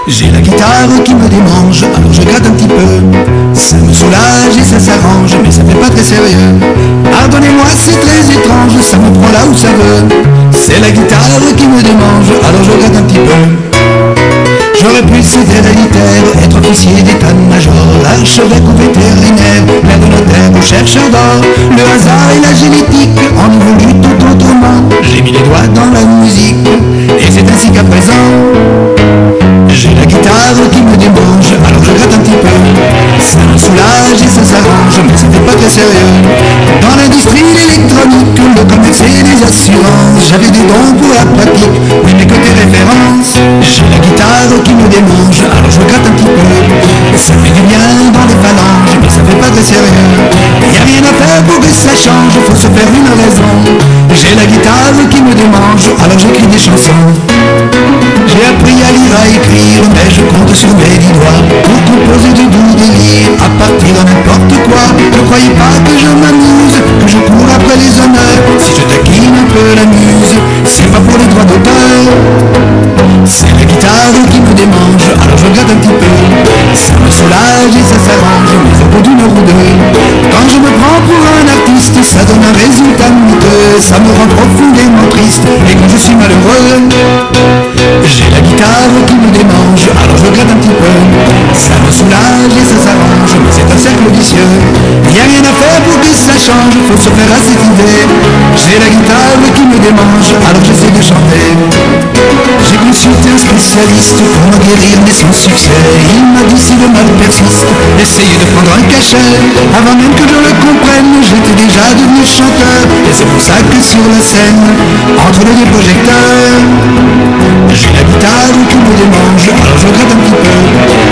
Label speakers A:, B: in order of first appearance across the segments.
A: J'ai la guitare qui me démange, alors je gratte un petit peu. Ça me soulage et ça s'arrange, mais ça fait pas très sérieux. Pardonnez-moi, c'est très étrange, ça me prend là où ça veut. C'est la guitare qui me démange, alors je gratte un petit peu. J'aurais pu céder héréditaire, être officier d'état-major, archevêque ou vétérinaire, maire de notaire ou chercheur d'or. Le hasard et la génétique en ont voulu tout autrement. J'ai mis les doigts dans la musique, et c'est ainsi qu'à présent j'ai la guitare qui me démange, alors je gratte un petit peu. Ça me soulage et ça s'arrange, mais ça fait pas très sérieux. Dans l'industrie électronique, le commerce et les assurances, j'avais des dons pour la pratique, oui mais côté référence. J'ai la guitare qui me démange, alors je gratte un petit peu. Ça fait du bien dans les phalanges, mais ça fait pas très sérieux. Y a rien à faire pour que ça change, faut se faire une raison. J'ai la guitare qui me démange, alors j'écris des chansons. J'ai appris à lire, à écrire, mais je compte sur mes 10 doigts pour composer du doux délire à partir de n'importe quoi. Ne croyez pas que je m'amuse, que je cours après les honneurs. Si je taquine un peu la muse, c'est pas pour les droits d'auteur. C'est la guitare qui me démange, alors je gratte un petit peu. Ça me soulage et ça s'arrange, mais au bout d'une heure ou deux, quand je me prends pour un artiste, ça donne un résultat miteux. Ça me rend profondément triste, et quand je suis malheureux, j'ai la guitare qui me démange, alors je gratte un petit peu. Ça me soulage et ça s'arrange, mais c'est un cercle vicieux. Y a rien à faire pour que ça change, faut se faire à cette idée. J'ai la guitare qui me démange, alors j'essaie de chanter. J'ai consulté un spécialiste pour me guérir, mais sans succès. Il m'a dit si le mal persiste, essayez de prendre un cachet. Avant même que je le comprenne, j'étais déjà devenu chanteur. Et c'est pour ça que sur la scène, entre les deux projecteurs, j'ai la guitare qui me démange, alors je gratte un petit peu.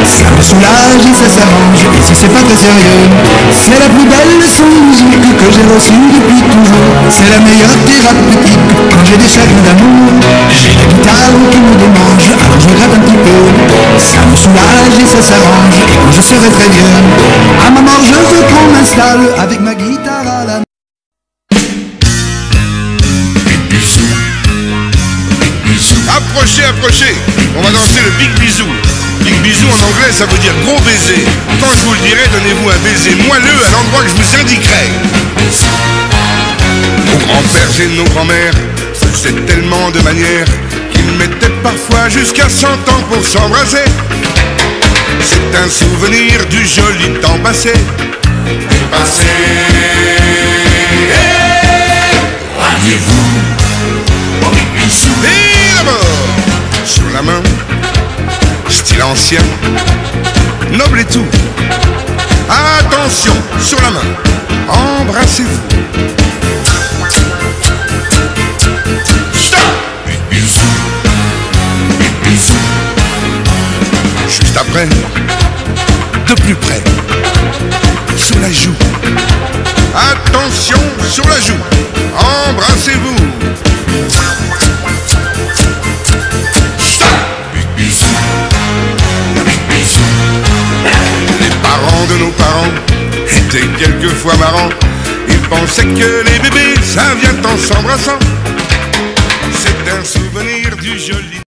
A: Ça me soulage et ça s'arrange, et si c'est pas très sérieux, c'est la plus belle leçon de musique que j'ai reçue depuis toujours. C'est la meilleure thérapeutique quand j'ai des chagrins d'amour. J'ai la guitare qui me démange, alors je gratte un petit peu. Ça me soulage et ça s'arrange, et quand je serai très vieux, à ma mort je veux qu'on m'installe avec ma guitare à la main.
B: Approchez, approchez, on va danser le Big Bisou. Big bisou en anglais ça veut dire gros baiser. Quand je vous le dirai, donnez-vous un baiser moelleux à l'endroit que je vous indiquerai. Nos grands-pères et nos grands-mères faisaient tellement de manières qu'ils mettaient parfois jusqu'à 100 ans pour s'embrasser. C'est un souvenir du joli temps passé. Passé.
A: Ramenez-vous,
B: Et d'abord, sur la main, style ancien, noble et tout. Attention, sur la main, embrassez-vous. Juste après, de plus près, sur la joue. Attention, sur la joue, embrassez-vous. Les parents de nos parents étaient quelquefois marrants. Ils pensaient que les bébés, ça vient en s'embrassant. C'est un souvenir du joli